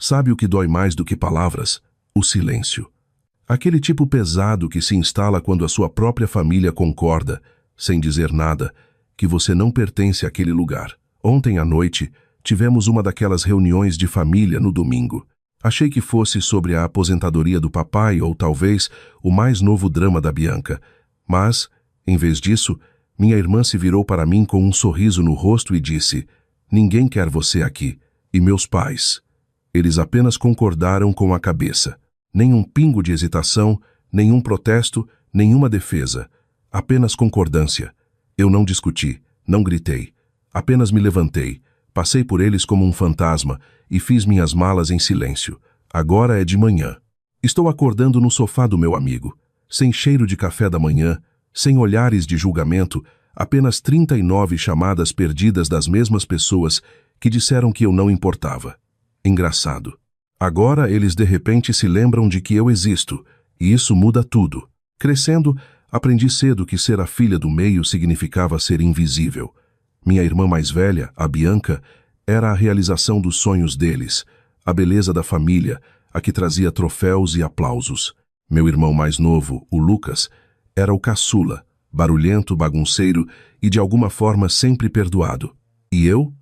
Sabe o que dói mais do que palavras? O silêncio. Aquele tipo pesado que se instala quando a sua própria família concorda, sem dizer nada, que você não pertence àquele lugar. Ontem à noite, tivemos uma daquelas reuniões de família no domingo. Achei que fosse sobre a aposentadoria do papai ou talvez o mais novo drama da Bianca. Mas, em vez disso, minha irmã se virou para mim com um sorriso no rosto e disse: "Ninguém quer você aqui. E meus pais?" Eles apenas concordaram com a cabeça. Nenhum pingo de hesitação, nenhum protesto, nenhuma defesa. Apenas concordância. Eu não discuti, não gritei. Apenas me levantei, passei por eles como um fantasma e fiz minhas malas em silêncio. Agora é de manhã. Estou acordando no sofá do meu amigo, sem cheiro de café da manhã, sem olhares de julgamento, apenas 39 chamadas perdidas das mesmas pessoas que disseram que eu não importava. Engraçado. Agora eles de repente se lembram de que eu existo, e isso muda tudo. Crescendo, aprendi cedo que ser a filha do meio significava ser invisível. Minha irmã mais velha, a Bianca, era a realização dos sonhos deles, a beleza da família, a que trazia troféus e aplausos. Meu irmão mais novo, o Lucas, era o caçula, barulhento, bagunceiro e de alguma forma sempre perdoado. E eu,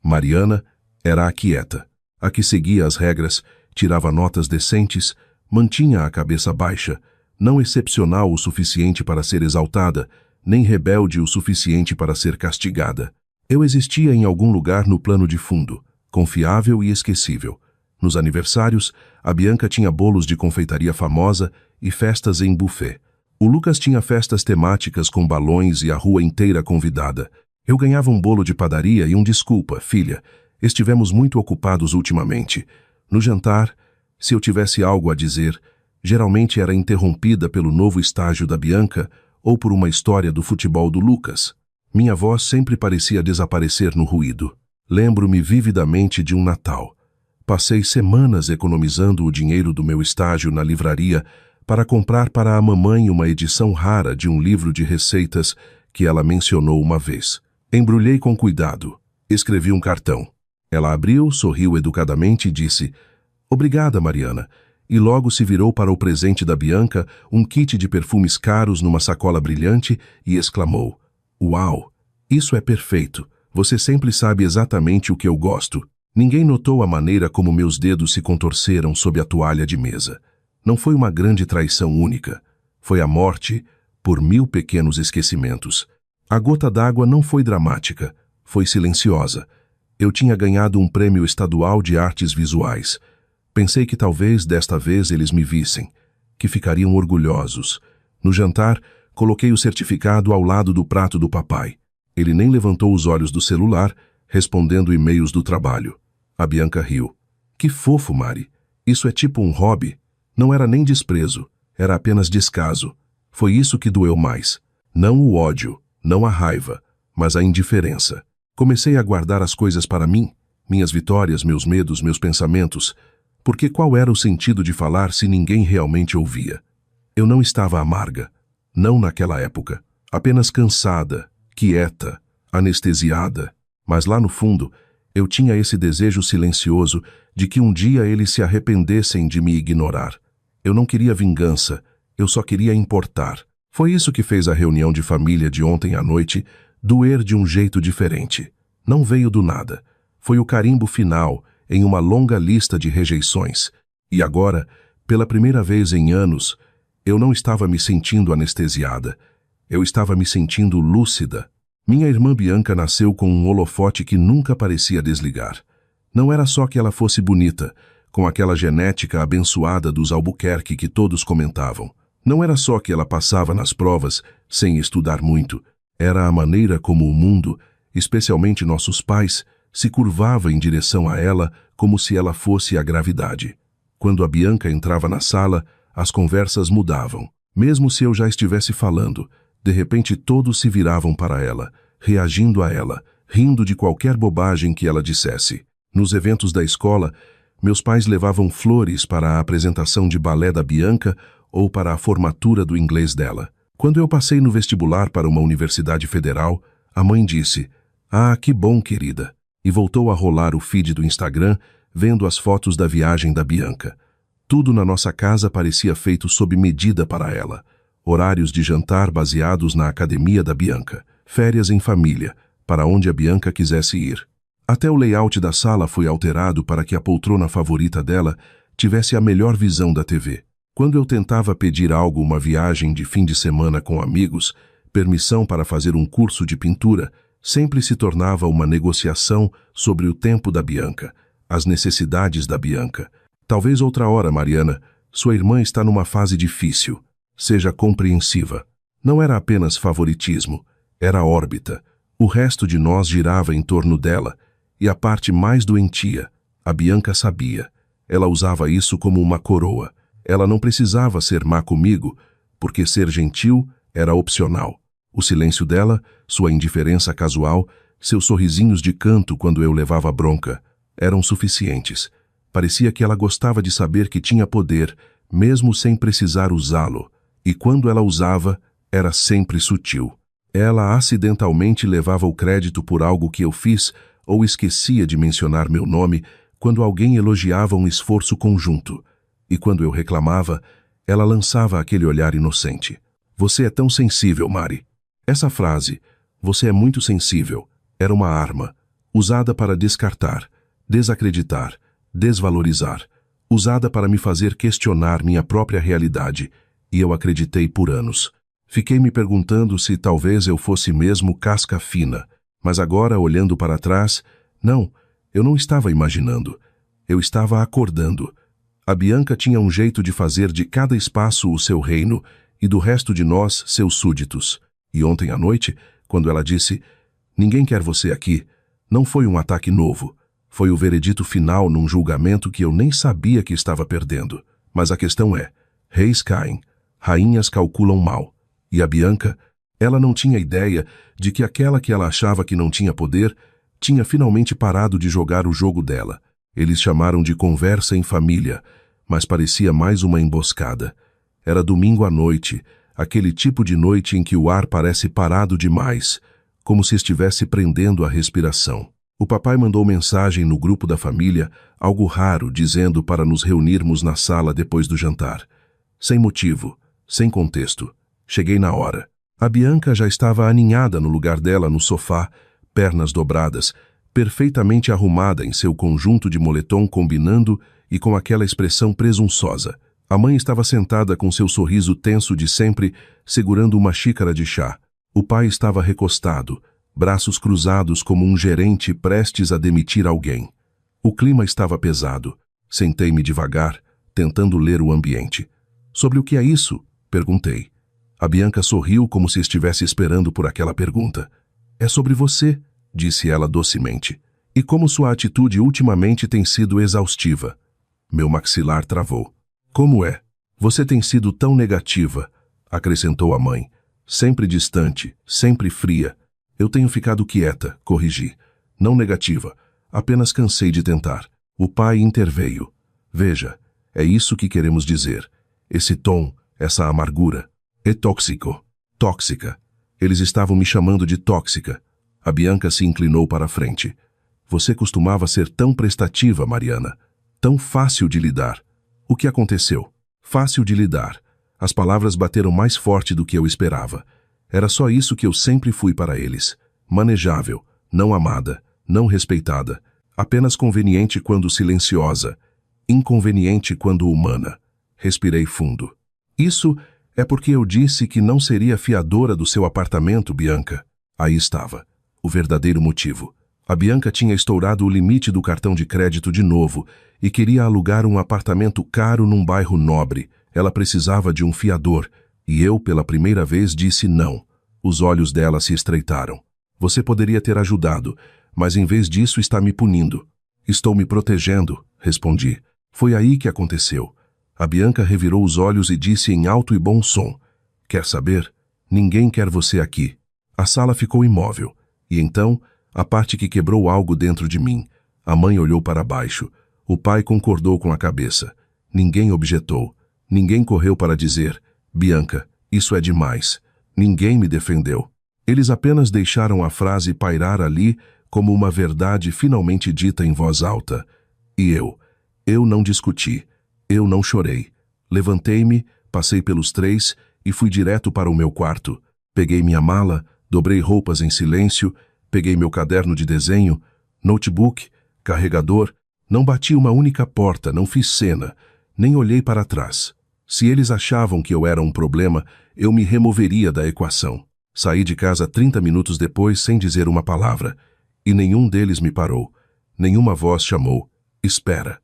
Mariana, era a quieta, a que seguia as regras, tirava notas decentes, mantinha a cabeça baixa, não excepcional o suficiente para ser exaltada, nem rebelde o suficiente para ser castigada. Eu existia em algum lugar no plano de fundo, confiável e esquecível. Nos aniversários, a Bianca tinha bolos de confeitaria famosa e festas em buffet. O Lucas tinha festas temáticas com balões e a rua inteira convidada. Eu ganhava um bolo de padaria e um desculpa, filha. Estivemos muito ocupados ultimamente. No jantar, se eu tivesse algo a dizer, geralmente era interrompida pelo novo estágio da Bianca ou por uma história do futebol do Lucas. Minha voz sempre parecia desaparecer no ruído. Lembro-me vividamente de um Natal. Passei semanas economizando o dinheiro do meu estágio na livraria para comprar para a mamãe uma edição rara de um livro de receitas que ela mencionou uma vez. Embrulhei com cuidado. Escrevi um cartão. Ela abriu, sorriu educadamente e disse: "Obrigada, Mariana", e logo se virou para o presente da Bianca, um kit de perfumes caros numa sacola brilhante, e exclamou: "Uau, isso é perfeito. Você sempre sabe exatamente o que eu gosto." Ninguém notou a maneira como meus dedos se contorceram sob a toalha de mesa. Não foi uma grande traição única. Foi a morte por 1000 pequenos esquecimentos. A gota d'água não foi dramática, foi silenciosa. Eu tinha ganhado um prêmio estadual de artes visuais. Pensei que talvez desta vez eles me vissem, que ficariam orgulhosos. No jantar, coloquei o certificado ao lado do prato do papai. Ele nem levantou os olhos do celular, respondendo e-mails do trabalho. A Bianca riu. "Que fofo, Mari. Isso é tipo um hobby." Não era nem desprezo, era apenas descaso. Foi isso que doeu mais. Não o ódio, não a raiva, mas a indiferença. Comecei a guardar as coisas para mim, minhas vitórias, meus medos, meus pensamentos, porque qual era o sentido de falar se ninguém realmente ouvia? Eu não estava amarga, não naquela época, apenas cansada, quieta, anestesiada, mas lá no fundo, eu tinha esse desejo silencioso de que um dia eles se arrependessem de me ignorar. Eu não queria vingança, eu só queria importar. Foi isso que fez a reunião de família de ontem à noite doer de um jeito diferente. Não veio do nada. Foi o carimbo final em uma longa lista de rejeições. E agora, pela primeira vez em anos, eu não estava me sentindo anestesiada. Eu estava me sentindo lúcida. Minha irmã Bianca nasceu com um holofote que nunca parecia desligar. Não era só que ela fosse bonita, com aquela genética abençoada dos Albuquerque que todos comentavam. Não era só que ela passava nas provas sem estudar muito. Era a maneira como o mundo, especialmente nossos pais, se curvava em direção a ela como se ela fosse a gravidade. Quando a Bianca entrava na sala, as conversas mudavam. Mesmo se eu já estivesse falando, de repente todos se viravam para ela, reagindo a ela, rindo de qualquer bobagem que ela dissesse. Nos eventos da escola, meus pais levavam flores para a apresentação de balé da Bianca ou para a formatura do inglês dela. Quando eu passei no vestibular para uma universidade federal, a mãe disse: "Ah, que bom, querida", e voltou a rolar o feed do Instagram, vendo as fotos da viagem da Bianca. Tudo na nossa casa parecia feito sob medida para ela. Horários de jantar baseados na academia da Bianca, férias em família, para onde a Bianca quisesse ir. Até o layout da sala foi alterado para que a poltrona favorita dela tivesse a melhor visão da TV. Quando eu tentava pedir algo, uma viagem de fim de semana com amigos, permissão para fazer um curso de pintura, sempre se tornava uma negociação sobre o tempo da Bianca, as necessidades da Bianca. Talvez outra hora, Mariana, sua irmã está numa fase difícil. Seja compreensiva. Não era apenas favoritismo, era órbita. O resto de nós girava em torno dela, e a parte mais doentia, a Bianca sabia. Ela usava isso como uma coroa. Ela não precisava ser má comigo, porque ser gentil era opcional. O silêncio dela, sua indiferença casual, seus sorrisinhos de canto quando eu levava bronca, eram suficientes. Parecia que ela gostava de saber que tinha poder, mesmo sem precisar usá-lo. E quando ela usava, era sempre sutil. Ela acidentalmente levava o crédito por algo que eu fiz ou esquecia de mencionar meu nome quando alguém elogiava um esforço conjunto. E quando eu reclamava, ela lançava aquele olhar inocente. Você é tão sensível, Mari. Essa frase, você é muito sensível, era uma arma, usada para descartar, desacreditar, desvalorizar, usada para me fazer questionar minha própria realidade, e eu acreditei por anos. Fiquei me perguntando se talvez eu fosse mesmo casca fina, mas agora, olhando para trás, não, eu não estava imaginando, eu estava acordando. A Bianca tinha um jeito de fazer de cada espaço o seu reino e do resto de nós seus súditos. E ontem à noite, quando ela disse, ninguém quer você aqui, não foi um ataque novo, foi o veredito final num julgamento que eu nem sabia que estava perdendo. Mas a questão é, reis caem, rainhas calculam mal. E a Bianca, ela não tinha ideia de que aquela que ela achava que não tinha poder, tinha finalmente parado de jogar o jogo dela. Eles chamaram de conversa em família, mas parecia mais uma emboscada. Era domingo à noite, aquele tipo de noite em que o ar parece parado demais, como se estivesse prendendo a respiração. O papai mandou mensagem no grupo da família, algo raro, dizendo para nos reunirmos na sala depois do jantar. Sem motivo, sem contexto. Cheguei na hora. A Bianca já estava aninhada no lugar dela no sofá, pernas dobradas, perfeitamente arrumada em seu conjunto de moletom combinando e com aquela expressão presunçosa. A mãe estava sentada com seu sorriso tenso de sempre, segurando uma xícara de chá. O pai estava recostado, braços cruzados como um gerente prestes a demitir alguém. O clima estava pesado. Sentei-me devagar, tentando ler o ambiente. Sobre o que é isso? Perguntei. A Bianca sorriu como se estivesse esperando por aquela pergunta. É sobre você, disse ela docemente. E como sua atitude ultimamente tem sido exaustiva. Meu maxilar travou. Como é? Você tem sido tão negativa, acrescentou a mãe. Sempre distante, sempre fria. Eu tenho ficado quieta, corrigi. Não negativa, apenas cansei de tentar. O pai interveio. Veja, é isso que queremos dizer. Esse tom, essa amargura. É tóxico. Tóxica. Eles estavam me chamando de tóxica. A Bianca se inclinou para a frente. Você costumava ser tão prestativa, Mariana. Tão fácil de lidar. O que aconteceu? Fácil de lidar. As palavras bateram mais forte do que eu esperava. Era só isso que eu sempre fui para eles. Manejável, não amada, não respeitada. Apenas conveniente quando silenciosa. Inconveniente quando humana. Respirei fundo. Isso é porque eu disse que não seria fiadora do seu apartamento, Bianca. Aí estava. O verdadeiro motivo. A Bianca tinha estourado o limite do cartão de crédito de novo e queria alugar um apartamento caro num bairro nobre. Ela precisava de um fiador, e eu, pela primeira vez, disse não. Os olhos dela se estreitaram. Você poderia ter ajudado, mas em vez disso está me punindo. Estou me protegendo, respondi. Foi aí que aconteceu. A Bianca revirou os olhos e disse em alto e bom som. Quer saber? Ninguém quer você aqui. A sala ficou imóvel. E então, a parte que quebrou algo dentro de mim. A mãe olhou para baixo. O pai concordou com a cabeça. Ninguém objetou. Ninguém correu para dizer, Bianca, isso é demais. Ninguém me defendeu. Eles apenas deixaram a frase pairar ali como uma verdade finalmente dita em voz alta. E eu não discuti, eu não chorei. Levantei-me, passei pelos 3 e fui direto para o meu quarto. Peguei minha mala, dobrei roupas em silêncio, peguei meu caderno de desenho, notebook, carregador, não bati uma única porta, não fiz cena, nem olhei para trás. Se eles achavam que eu era um problema, eu me removeria da equação. Saí de casa 30 minutos depois sem dizer uma palavra, e nenhum deles me parou. Nenhuma voz chamou: espera.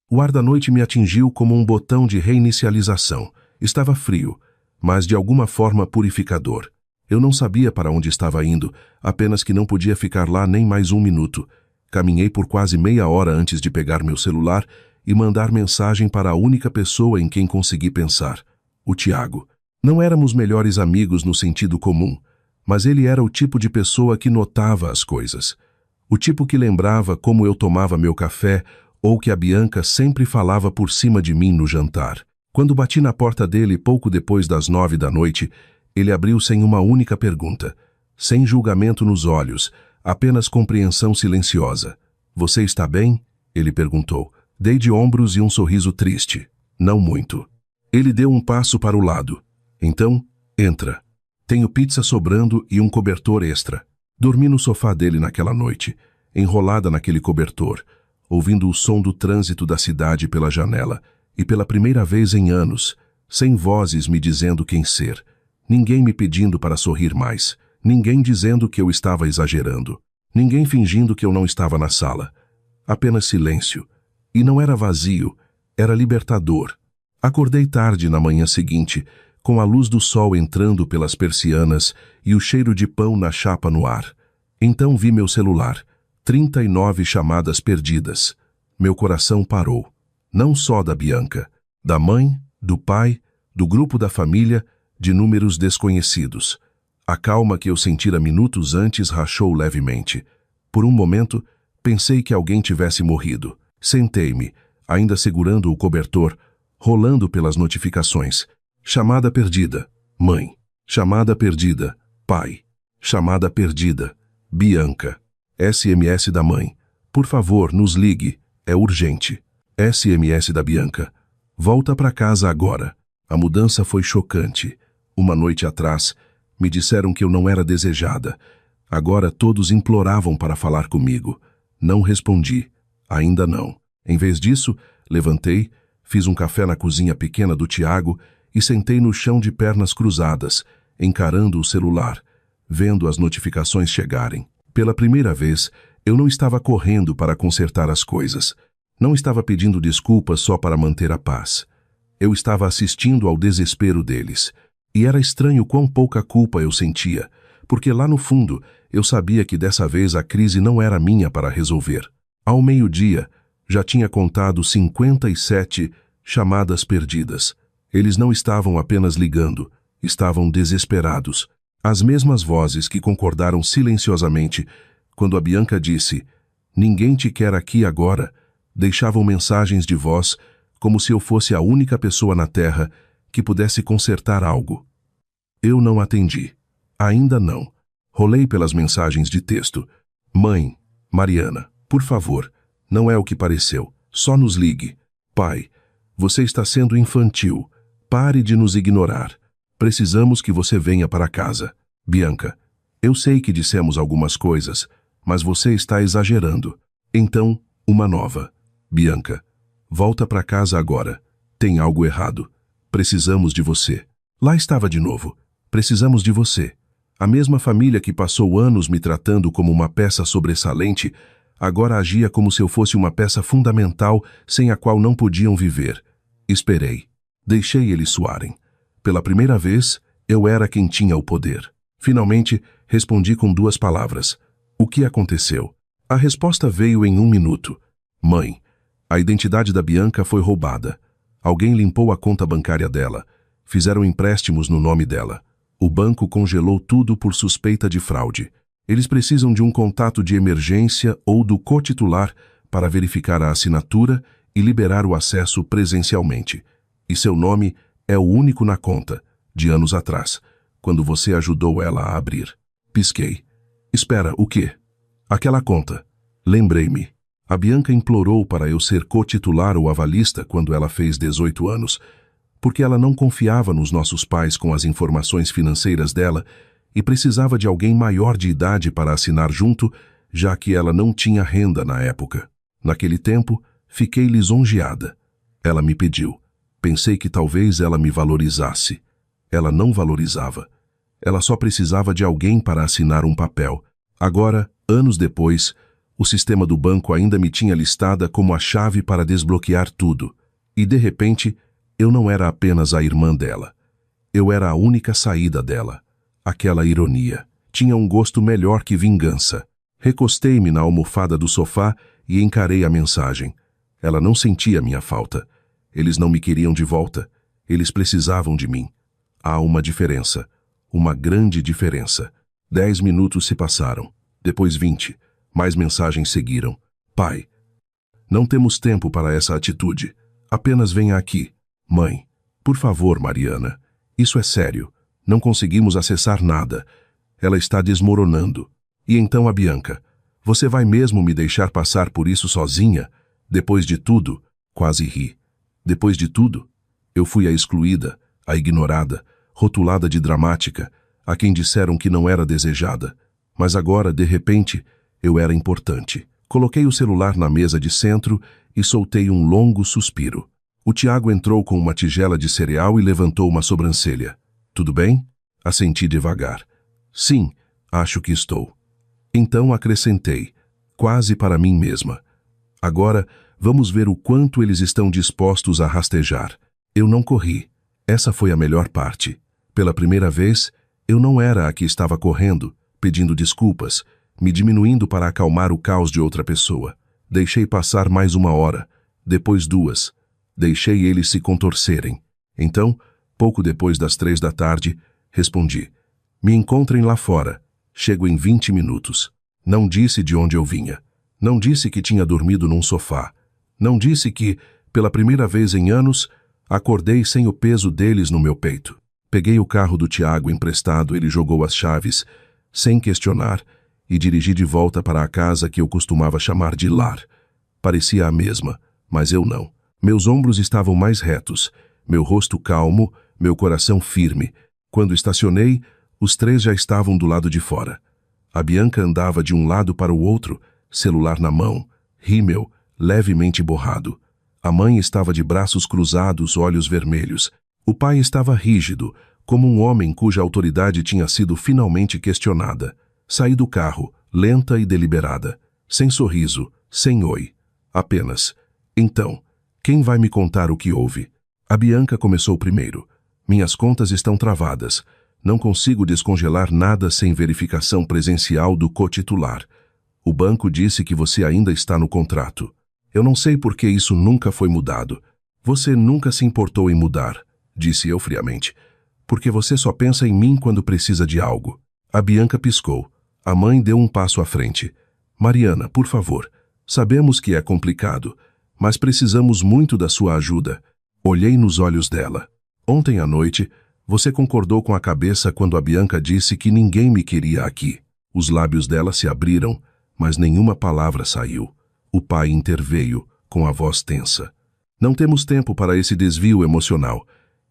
O ar da noite me atingiu como um botão de reinicialização. Estava frio, mas de alguma forma purificador. Eu não sabia para onde estava indo, apenas que não podia ficar lá nem mais um minuto. Caminhei por quase meia hora antes de pegar meu celular e mandar mensagem para a única pessoa em quem consegui pensar: o Tiago. Não éramos melhores amigos no sentido comum, mas ele era o tipo de pessoa que notava as coisas. O tipo que lembrava como eu tomava meu café ou que a Bianca sempre falava por cima de mim no jantar. Quando bati na porta dele pouco depois das 9 da noite, ele abriu sem uma única pergunta, sem julgamento nos olhos, apenas compreensão silenciosa. Você está bem? Ele perguntou. Dei de ombros e um sorriso triste. Não muito. Ele deu um passo para o lado. Então, entra. Tenho pizza sobrando e um cobertor extra. Dormi no sofá dele naquela noite, enrolada naquele cobertor, ouvindo o som do trânsito da cidade pela janela, e pela primeira vez em anos, sem vozes me dizendo quem ser, ninguém me pedindo para sorrir mais, ninguém dizendo que eu estava exagerando, ninguém fingindo que eu não estava na sala. Apenas silêncio. E não era vazio, era libertador. Acordei tarde na manhã seguinte, com a luz do sol entrando pelas persianas e o cheiro de pão na chapa no ar. Então vi meu celular. 39 chamadas perdidas. Meu coração parou. Não só da Bianca, da mãe, do pai, do grupo da família, de números desconhecidos. A calma que eu sentira minutos antes rachou levemente. Por um momento, pensei que alguém tivesse morrido. Sentei-me, ainda segurando o cobertor, rolando pelas notificações. Chamada perdida, mãe. Chamada perdida, pai. Chamada perdida, Bianca. SMS da mãe. Por favor, nos ligue. É urgente. SMS da Bianca. Volta para casa agora. A mudança foi chocante. Uma noite atrás, me disseram que eu não era desejada. Agora todos imploravam para falar comigo. Não respondi. Ainda não. Em vez disso, levantei, fiz um café na cozinha pequena do Tiago e sentei no chão de pernas cruzadas, encarando o celular, vendo as notificações chegarem. Pela primeira vez, eu não estava correndo para consertar as coisas. Não estava pedindo desculpas só para manter a paz. Eu estava assistindo ao desespero deles. E era estranho quão pouca culpa eu sentia, porque lá no fundo eu sabia que dessa vez a crise não era minha para resolver. Ao meio-dia, já tinha contado 57 chamadas perdidas. Eles não estavam apenas ligando, estavam desesperados. As mesmas vozes que concordaram silenciosamente quando a Bianca disse: "Ninguém te quer aqui agora", deixavam mensagens de voz como se eu fosse a única pessoa na Terra que pudesse consertar algo. Eu não atendi. Ainda não. Rolei pelas mensagens de texto. Mãe, Mariana, por favor, não é o que pareceu. Só nos ligue. Pai, você está sendo infantil. Pare de nos ignorar. Precisamos que você venha para casa. Bianca, eu sei que dissemos algumas coisas, mas você está exagerando. Então, uma nova. Bianca, volta para casa agora. Tem algo errado. Precisamos de você. Lá estava de novo. Precisamos de você. A mesma família que passou anos me tratando como uma peça sobressalente, agora agia como se eu fosse uma peça fundamental sem a qual não podiam viver. Esperei. Deixei eles suarem. Pela primeira vez, eu era quem tinha o poder. Finalmente, respondi com 2 palavras. O que aconteceu? A resposta veio em 1 minuto. Mãe, a identidade da Bianca foi roubada. Alguém limpou a conta bancária dela. Fizeram empréstimos no nome dela. O banco congelou tudo por suspeita de fraude. Eles precisam de um contato de emergência ou do co-titular para verificar a assinatura e liberar o acesso presencialmente. E seu nome é o único na conta, de anos atrás, quando você ajudou ela a abrir. Pisquei. Espera, o quê? Aquela conta. Lembrei-me. A Bianca implorou para eu ser co-titular ou avalista quando ela fez 18 anos, porque ela não confiava nos nossos pais com as informações financeiras dela e precisava de alguém maior de idade para assinar junto, já que ela não tinha renda na época. Naquele tempo, fiquei lisonjeada. Ela me pediu. Pensei que talvez ela me valorizasse. Ela não valorizava. Ela só precisava de alguém para assinar um papel. Agora, anos depois, o sistema do banco ainda me tinha listada como a chave para desbloquear tudo. E, de repente, eu não era apenas a irmã dela. Eu era a única saída dela. Aquela ironia. Tinha um gosto melhor que vingança. Recostei-me na almofada do sofá e encarei a mensagem. Ela não sentia minha falta. Eles não me queriam de volta. Eles precisavam de mim. Há uma diferença. Uma grande diferença. 10 minutos se passaram. Depois 20. Mais mensagens seguiram. Pai. Não temos tempo para essa atitude. Apenas venha aqui. Mãe. Por favor, Mariana. Isso é sério. Não conseguimos acessar nada. Ela está desmoronando. E então a Bianca. Você vai mesmo me deixar passar por isso sozinha? Depois de tudo? Quase ri. Depois de tudo? Eu fui a excluída, a ignorada, rotulada de dramática, a quem disseram que não era desejada. Mas agora, de repente, eu era importante. Coloquei o celular na mesa de centro e soltei um longo suspiro. O Tiago entrou com uma tigela de cereal e levantou uma sobrancelha. Tudo bem? Assenti devagar. Sim, acho que estou. Então acrescentei, quase para mim mesma. Agora, vamos ver o quanto eles estão dispostos a rastejar. Eu não corri. Essa foi a melhor parte. Pela primeira vez, eu não era a que estava correndo, pedindo desculpas, me diminuindo para acalmar o caos de outra pessoa. Deixei passar mais 1 hora, depois 2. Deixei eles se contorcerem. Então, pouco depois das 3 da tarde, respondi. Me encontrem lá fora. Chego em 20 minutos. Não disse de onde eu vinha. Não disse que tinha dormido num sofá. Não disse que, pela primeira vez em anos, acordei sem o peso deles no meu peito. Peguei o carro do Tiago emprestado, ele jogou as chaves, sem questionar, e dirigi de volta para a casa que eu costumava chamar de lar. Parecia a mesma, mas eu não. Meus ombros estavam mais retos, meu rosto calmo, meu coração firme. Quando estacionei, os 3 já estavam do lado de fora. A Bianca andava de um lado para o outro, celular na mão, rímel, levemente borrado. A mãe estava de braços cruzados, olhos vermelhos. O pai estava rígido, como um homem cuja autoridade tinha sido finalmente questionada. Saí do carro, lenta e deliberada, sem sorriso, sem oi. Apenas. Então, quem vai me contar o que houve? A Bianca começou primeiro. Minhas contas estão travadas. Não consigo descongelar nada sem verificação presencial do co-titular. O banco disse que você ainda está no contrato. Eu não sei por que isso nunca foi mudado. Você nunca se importou em mudar, disse eu friamente. Porque você só pensa em mim quando precisa de algo. A Bianca piscou. A mãe deu um passo à frente. Mariana, por favor. Sabemos que é complicado, mas precisamos muito da sua ajuda. Olhei nos olhos dela. Ontem à noite, você concordou com a cabeça quando a Bianca disse que ninguém me queria aqui. Os lábios dela se abriram, mas nenhuma palavra saiu. O pai interveio, com a voz tensa. Não temos tempo para esse desvio emocional.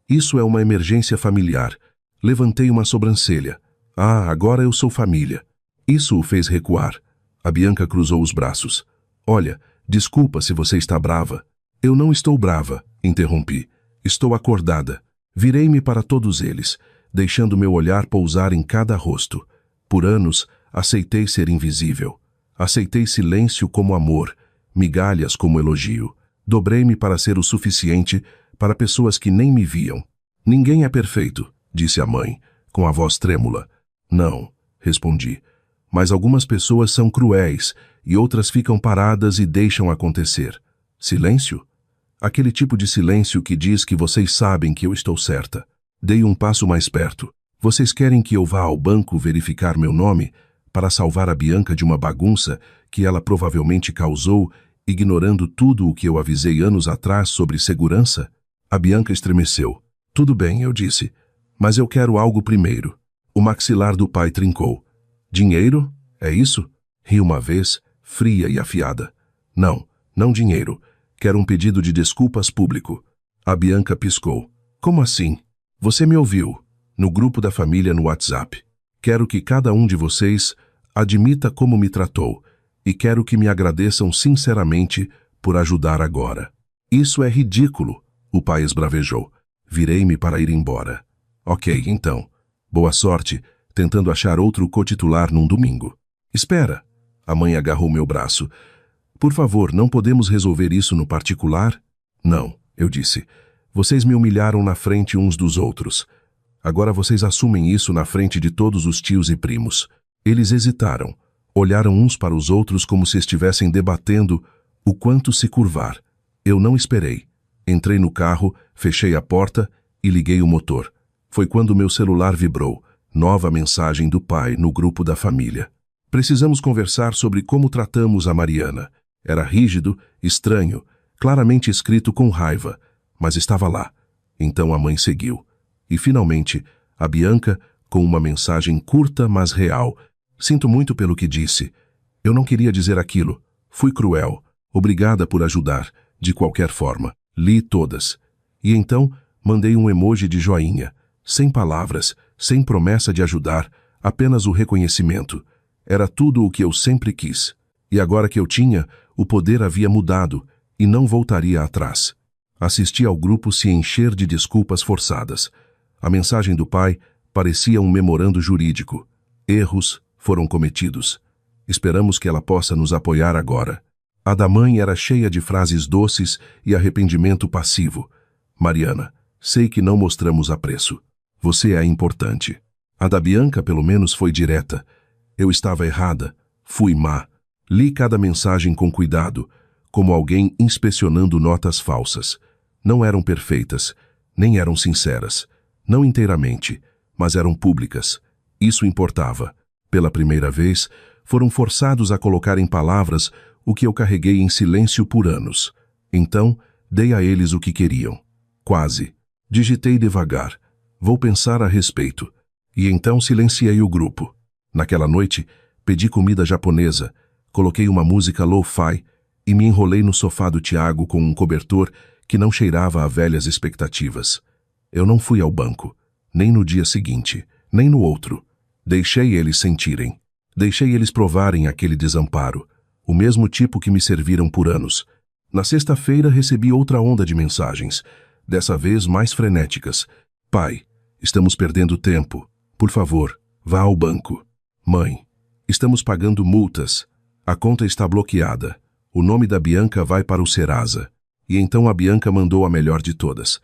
Isso é uma emergência familiar. Levantei uma sobrancelha. Ah, agora eu sou família. Isso o fez recuar. A Bianca cruzou os braços. Olha, desculpa se você está brava. Eu não estou brava, interrompi. Estou acordada. Virei-me para todos eles, deixando meu olhar pousar em cada rosto. Por anos, aceitei ser invisível. Aceitei silêncio como amor, migalhas como elogio. Dobrei-me para ser o suficiente para pessoas que nem me viam. Ninguém é perfeito, disse a mãe, com a voz trêmula. Não, respondi. Mas algumas pessoas são cruéis e outras ficam paradas e deixam acontecer. Silêncio? Aquele tipo de silêncio que diz que vocês sabem que eu estou certa. Dei um passo mais perto. Vocês querem que eu vá ao banco verificar meu nome para salvar a Bianca de uma bagunça que ela provavelmente causou, ignorando tudo o que eu avisei anos atrás sobre segurança? A Bianca estremeceu. Tudo bem, eu disse. Mas eu quero algo primeiro. O maxilar do pai trincou. Dinheiro? É isso? Ri uma vez, fria e afiada. Não, não dinheiro. Quero um pedido de desculpas público. A Bianca piscou. Como assim? Você me ouviu. No grupo da família no WhatsApp. Quero que cada um de vocês admita como me tratou e quero que me agradeçam sinceramente por ajudar agora. Isso é ridículo, o pai esbravejou. Virei-me para ir embora. Ok, então. Boa sorte, tentando achar outro cotitular num domingo. Espera. A mãe agarrou meu braço. Por favor, não podemos resolver isso no particular? Não, eu disse. Vocês me humilharam na frente uns dos outros. Agora vocês assumem isso na frente de todos os tios e primos. Eles hesitaram. Olharam uns para os outros como se estivessem debatendo o quanto se curvar. Eu não esperei. Entrei no carro, fechei a porta e liguei o motor. Foi quando meu celular vibrou. Nova mensagem do pai no grupo da família. Precisamos conversar sobre como tratamos a Mariana. Era rígido, estranho, claramente escrito com raiva, mas estava lá. Então a mãe seguiu. E finalmente, a Bianca, com uma mensagem curta, mas real. Sinto muito pelo que disse. Eu não queria dizer aquilo. Fui cruel. Obrigada por ajudar, de qualquer forma. Li todas. E então, mandei um emoji de joinha. Sem palavras, sem promessa de ajudar, apenas o reconhecimento. Era tudo o que eu sempre quis. E agora que eu tinha, o poder havia mudado e não voltaria atrás. Assisti ao grupo se encher de desculpas forçadas. A mensagem do pai parecia um memorando jurídico. Erros foram cometidos. Esperamos que ela possa nos apoiar agora. A da mãe era cheia de frases doces e arrependimento passivo. Mariana, sei que não mostramos apreço. Você é importante. A da Bianca, pelo menos, foi direta. Eu estava errada. Fui má. Li cada mensagem com cuidado, como alguém inspecionando notas falsas. Não eram perfeitas, nem eram sinceras. Não inteiramente, mas eram públicas. Isso importava. Pela primeira vez, foram forçados a colocar em palavras o que eu carreguei em silêncio por anos. Então, dei a eles o que queriam. Quase. Digitei devagar. Vou pensar a respeito. E então silenciei o grupo. Naquela noite, pedi comida japonesa, coloquei uma música lo-fi e me enrolei no sofá do Tiago com um cobertor que não cheirava a velhas expectativas. Eu não fui ao banco, nem no dia seguinte, nem no outro. Deixei eles sentirem. Deixei eles provarem aquele desamparo, o mesmo tipo que me serviram por anos. Na sexta-feira recebi outra onda de mensagens, dessa vez mais frenéticas. Pai, estamos perdendo tempo. Por favor, vá ao banco. Mãe, estamos pagando multas. A conta está bloqueada. O nome da Bianca vai para o Serasa. E então a Bianca mandou a melhor de todas.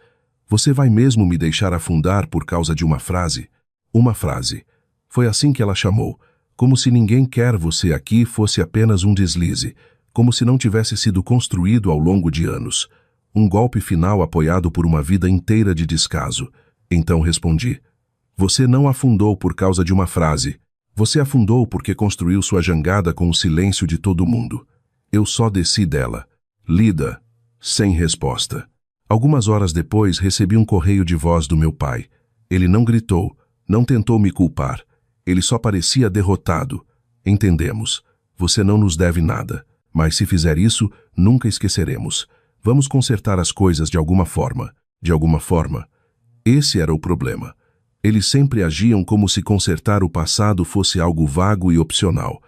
Você vai mesmo me deixar afundar por causa de uma frase? Uma frase. Foi assim que ela chamou. Como se ninguém quer você aqui fosse apenas um deslize. Como se não tivesse sido construído ao longo de anos. Um golpe final apoiado por uma vida inteira de descaso. Então respondi. Você não afundou por causa de uma frase. Você afundou porque construiu sua jangada com o silêncio de todo mundo. Eu só desci dela. Lida. Sem resposta. Algumas horas depois recebi um correio de voz do meu pai. Ele não gritou, não tentou me culpar. Ele só parecia derrotado. Entendemos. Você não nos deve nada. Mas se fizer isso, nunca esqueceremos. Vamos consertar as coisas de alguma forma. De alguma forma. Esse era o problema. Eles sempre agiam como se consertar o passado fosse algo vago e opcional.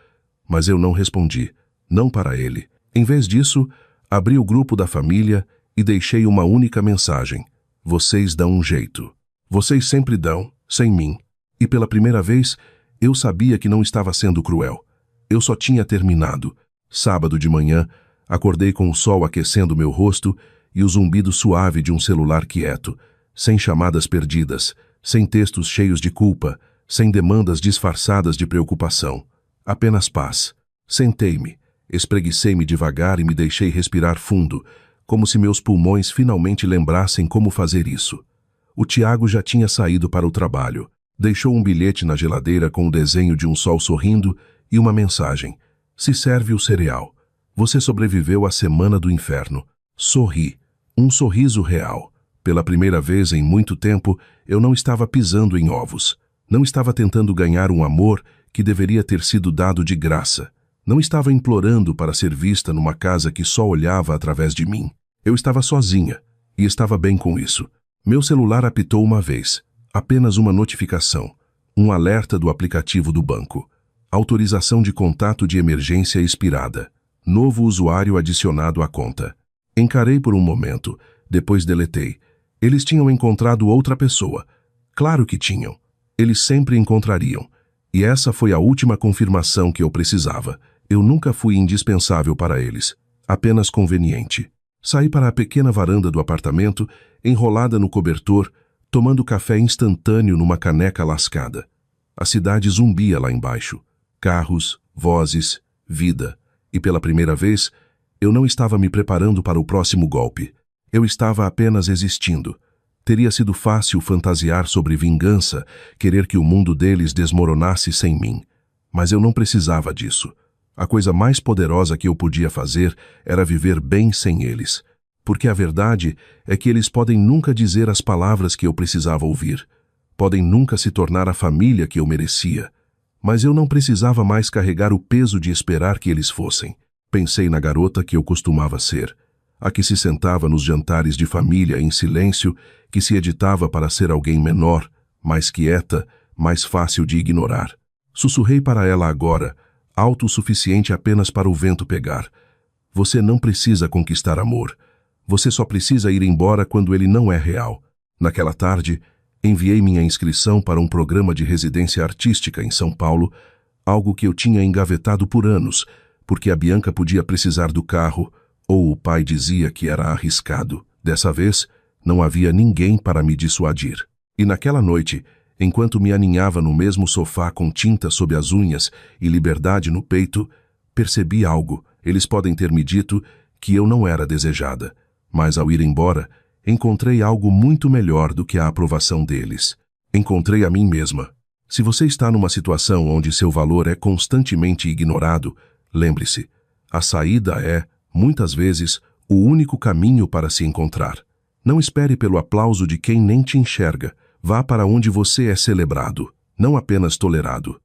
Mas eu não respondi. Não para ele. Em vez disso, abri o grupo da família e deixei uma única mensagem. Vocês dão um jeito. Vocês sempre dão, sem mim. E pela primeira vez, eu sabia que não estava sendo cruel. Eu só tinha terminado. Sábado de manhã, acordei com o sol aquecendo meu rosto e o zumbido suave de um celular quieto, sem chamadas perdidas, sem textos cheios de culpa, sem demandas disfarçadas de preocupação. Apenas paz. Sentei-me, espreguicei-me devagar e me deixei respirar fundo, como se meus pulmões finalmente lembrassem como fazer isso. O Tiago já tinha saído para o trabalho. Deixou um bilhete na geladeira com o desenho de um sol sorrindo e uma mensagem. Se serve o cereal. Você sobreviveu à semana do inferno. Sorri. Um sorriso real. Pela primeira vez em muito tempo, eu não estava pisando em ovos. Não estava tentando ganhar um amor que deveria ter sido dado de graça. Não estava implorando para ser vista numa casa que só olhava através de mim. Eu estava sozinha, e estava bem com isso. Meu celular apitou uma vez. Apenas uma notificação. Um alerta do aplicativo do banco. Autorização de contato de emergência expirada. Novo usuário adicionado à conta. Encarei por um momento, depois deletei. Eles tinham encontrado outra pessoa. Claro que tinham. Eles sempre encontrariam. E essa foi a última confirmação que eu precisava. Eu nunca fui indispensável para eles. Apenas conveniente. Saí para a pequena varanda do apartamento, enrolada no cobertor, tomando café instantâneo numa caneca lascada. A cidade zumbia lá embaixo. Carros, vozes, vida. E pela primeira vez, eu não estava me preparando para o próximo golpe. Eu estava apenas existindo. Teria sido fácil fantasiar sobre vingança, querer que o mundo deles desmoronasse sem mim. Mas eu não precisava disso. A coisa mais poderosa que eu podia fazer era viver bem sem eles. Porque a verdade é que eles podem nunca dizer as palavras que eu precisava ouvir. Podem nunca se tornar a família que eu merecia. Mas eu não precisava mais carregar o peso de esperar que eles fossem. Pensei na garota que eu costumava ser. A que se sentava nos jantares de família em silêncio, que se editava para ser alguém menor, mais quieta, mais fácil de ignorar. Sussurrei para ela agora, alto o suficiente apenas para o vento pegar. Você não precisa conquistar amor. Você só precisa ir embora quando ele não é real. Naquela tarde, enviei minha inscrição para um programa de residência artística em São Paulo, algo que eu tinha engavetado por anos, porque a Bianca podia precisar do carro, ou o pai dizia que era arriscado. Dessa vez, não havia ninguém para me dissuadir. E naquela noite, enquanto me aninhava no mesmo sofá com tinta sob as unhas e liberdade no peito, percebi algo. Eles podem ter me dito que eu não era desejada. Mas ao ir embora, encontrei algo muito melhor do que a aprovação deles. Encontrei a mim mesma. Se você está numa situação onde seu valor é constantemente ignorado, lembre-se, a saída é, muitas vezes, o único caminho para se encontrar. Não espere pelo aplauso de quem nem te enxerga. Vá para onde você é celebrado, não apenas tolerado.